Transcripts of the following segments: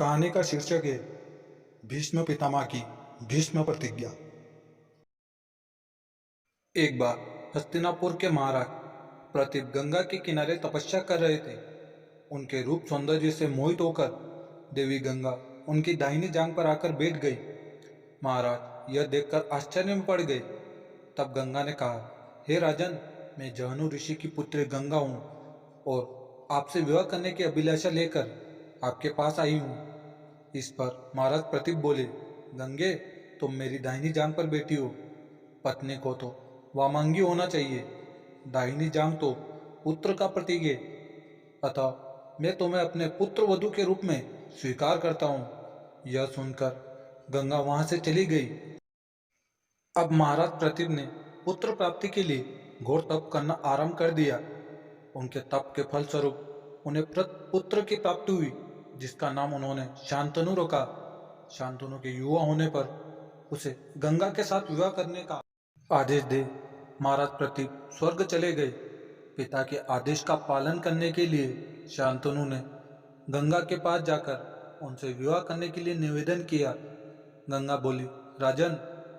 कहानी का शीर्षक है भीष्म पितामह की भीष्म प्रतिज्ञा। एक बार हस्तिनापुर के महाराज प्रतीप गंगा के किनारे तपस्या कर रहे थे। उनके रूप सौंदर्य से मोहित होकर देवी गंगा उनकी दाहिनी जांघ पर आकर बैठ गई। महाराज यह देखकर आश्चर्य में पड़ गए। तब गंगा ने कहा, हे राजन, मैं जहनु ऋषि की पुत्री गंगा हूँ और आपसे विवाह करने की अभिलाषा लेकर आपके पास आई हूँ। इस पर महाराज प्रतीप बोले, गंगे, तुम मेरी दाहिनी जांघ पर बैठी हो। पत्नी को तो वामांगी होना चाहिए। दाहिनी जांघ तो पुत्र का प्रतीक है। अतः मैं तुम्हें अपने पुत्र वधू के रूप में स्वीकार करता हूँ। यह सुनकर गंगा वहां से चली गई। अब महाराज प्रतीप ने पुत्र प्राप्ति के लिए घोर तप करना आरंभ कर दिया। उनके तप के फलस्वरूप उन्हें पुत्र की प्राप्ति हुई, जिसका नाम उन्होंने शांतनु रखा। शांतनु के युवा होने पर उसे गंगा के साथ विवाह करने का आदेश दे महाराज प्रतीप स्वर्ग चले गए। पिता के आदेश का पालन करने के लिए शांतनु ने गंगा के पास जाकर उनसे विवाह करने के लिए निवेदन किया। गंगा बोली, राजन,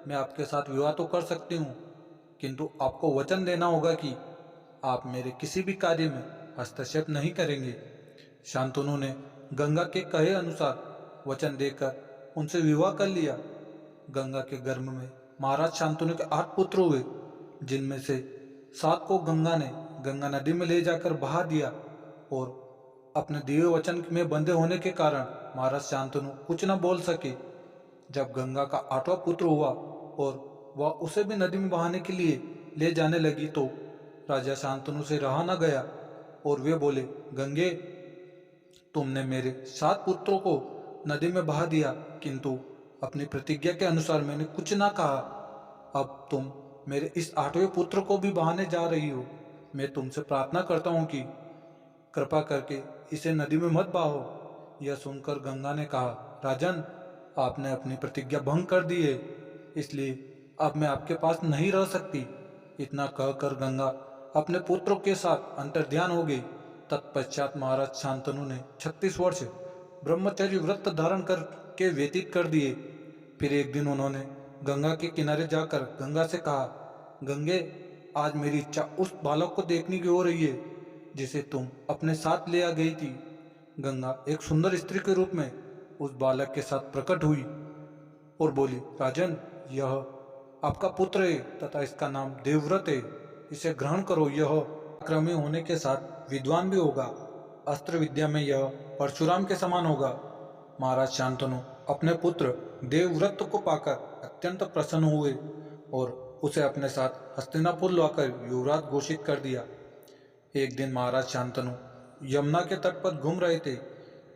मैं आपके साथ विवाह तो कर सकती हूँ, किंतु आपको वचन देना होगा कि आप मेरे किसी भी कार्य में हस्तक्षेप नहीं करेंगे। शांतनु ने गंगा के कहे अनुसार वचन देकर उनसे विवाह कर लिया। गंगा के गर्भ में महाराज शांतनु के 8 पुत्र हुए, जिनमें से 7 को गंगा ने गंगा नदी में ले जाकर बहा दिया और अपने दिव्य वचन में बंधे होने के कारण महाराज शांतनु कुछ न बोल सके। जब गंगा का 8वां पुत्र हुआ और वह उसे भी नदी में बहाने के लिए ले जाने लगी तो राजा शांतनु से रहा न गया और वे बोले, गंगे, तुमने मेरे 7 पुत्रों को नदी में बहा दिया, किंतु अपनी प्रतिज्ञा के अनुसार मैंने कुछ ना कहा। अब तुम मेरे इस 8वें पुत्र को भी बहाने जा रही हो। मैं तुमसे प्रार्थना करता हूँ कि कृपा करके इसे नदी में मत बहाओ। यह सुनकर गंगा ने कहा, राजन, आपने अपनी प्रतिज्ञा भंग कर दी है, इसलिए अब मैं आपके पास नहीं रह सकती। इतना कहकर गंगा अपने पुत्रों के साथ अंतर्ध्यान हो गई। तत्पश्चात महाराज शांतनु ने 36 वर्ष ब्रह्मचर्य व्रत धारण करके व्यतीत कर दिए। फिर एक दिन उन्होंने गंगा के किनारे जाकर गंगा से कहा, गंगे, आज मेरी इच्छा उस बालक को देखने की हो रही है जिसे तुम अपने साथ ले आ गई थी। गंगा एक सुंदर स्त्री के रूप में उस बालक के साथ प्रकट हुई और बोली, राजन, यह आपका पुत्र है तथा इसका नाम देवव्रत है। इसे ग्रहण करो। यह पराक्रमी होने के साथ विद्वान भी होगा। अस्त्र विद्या में यह परशुराम के समान होगा। महाराज शांतनु अपने पुत्र देवव्रत को पाकर अत्यंत प्रसन्न हुए और उसे अपने साथ हस्तिनापुर लाकर युवराज घोषित कर दिया। एक दिन महाराज शांतनु यमुना के तट पर घूम रहे थे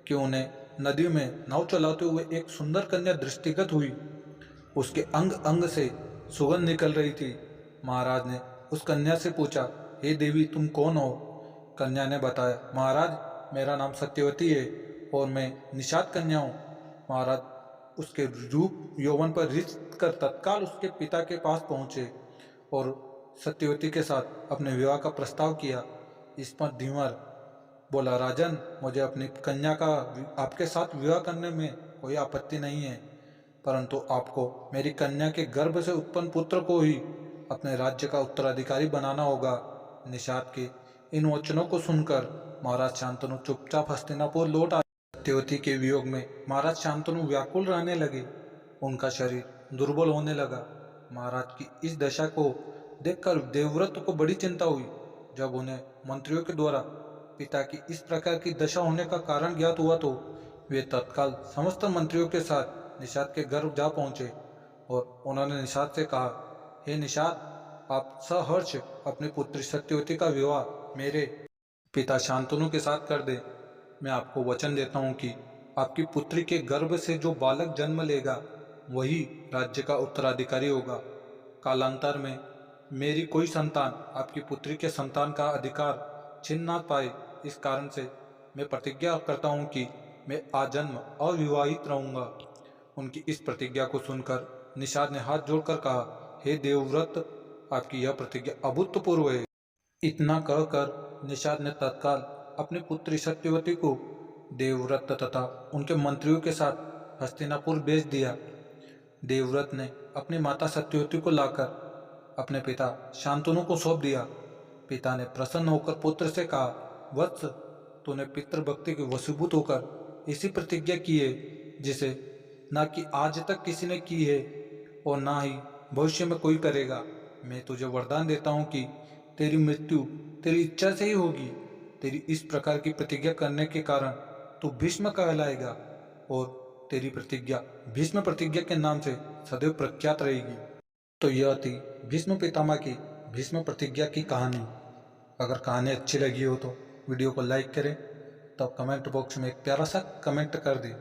कि उन्हें नदी में नाव चलाते हुए एक सुंदर कन्या दृष्टिगत हुई। उसके अंग अंग से सुगंध निकल रही थी। महाराज ने उस कन्या से पूछा, हे देवी, तुम कौन हो? कन्या ने बताया, महाराज, मेरा नाम सत्यवती है और मैं निषाद कन्या हूँ। महाराज उसके रूप यौवन पर रिझ कर तत्काल उसके पिता के पास पहुँचे और सत्यवती के साथ अपने विवाह का प्रस्ताव किया। इस पर धीवर बोला, राजन, मुझे अपनी कन्या का आपके साथ विवाह करने में कोई आपत्ति नहीं है, परंतु आपको मेरी कन्या के गर्भ से उत्पन्न पुत्र को ही अपने राज्य का उत्तराधिकारी बनाना होगा। निषाद के इन वचनों को सुनकर महाराज शांतनु चुपचाप हस्तिनापुर लौट आए। सत्यवती के वियोग में महाराज शांतनु व्याकुल रहने लगे। उनका शरीर दुर्बल होने लगा। महाराज की इस दशा को देखकर देवव्रत को बड़ी चिंता हुई। जब उन्हें मंत्रियों के द्वारा पिता की इस प्रकार की दशा होने का कारण ज्ञात हुआ तो वे तत्काल समस्त मंत्रियों के साथ निषाद के घर जा पहुंचे और उन्होंने निषाद से कहा, हे निषाद, आप सहर्ष अपनी पुत्री सत्यवती का विवाह मेरे पिता शांतनु के साथ कर दे। मैं आपको वचन देता हूँ कि आपकी पुत्री के गर्भ से जो बालक जन्म लेगा वही राज्य का उत्तराधिकारी होगा। कालांतर में मेरी कोई संतान आपकी पुत्री के संतान का अधिकार छीन ना पाए। इस कारण से मैं प्रतिज्ञा करता हूँ कि मैं आजन्म अविवाहित रहूँगा। उनकी इस प्रतिज्ञा को सुनकर निषाद ने हाथ जोड़कर कहा, हे देवव्रत, आपकी यह प्रतिज्ञा अभूतपूर्व है। इतना कहकर निषाद ने तत्काल अपनी पुत्री सत्यवती को देवव्रत तथा उनके मंत्रियों के साथ हस्तिनापुर भेज दिया। देवव्रत ने अपनी माता सत्यवती को लाकर अपने पिता शांतनु को सौंप दिया। पिता ने प्रसन्न होकर पुत्र से कहा, वत्स, तूने पितृभक्ति के वशीभूत होकर ऐसी प्रतिज्ञा की है जिसे ना कि आज तक किसी ने की है और ना ही भविष्य में कोई करेगा। मैं तुझे वरदान देता हूँ कि तेरी मृत्यु तेरी इच्छा से ही होगी। तेरी इस प्रकार की प्रतिज्ञा करने के कारण तू भीष्म कहलाएगा और तेरी प्रतिज्ञा भीष्म प्रतिज्ञा के नाम से सदैव प्रख्यात रहेगी। तो यह थी भीष्म पितामह की भीष्म प्रतिज्ञा की कहानी। अगर कहानी अच्छी लगी हो तो वीडियो को लाइक करें, तो कमेंट बॉक्स में एक प्यारा सा कमेंट कर दें।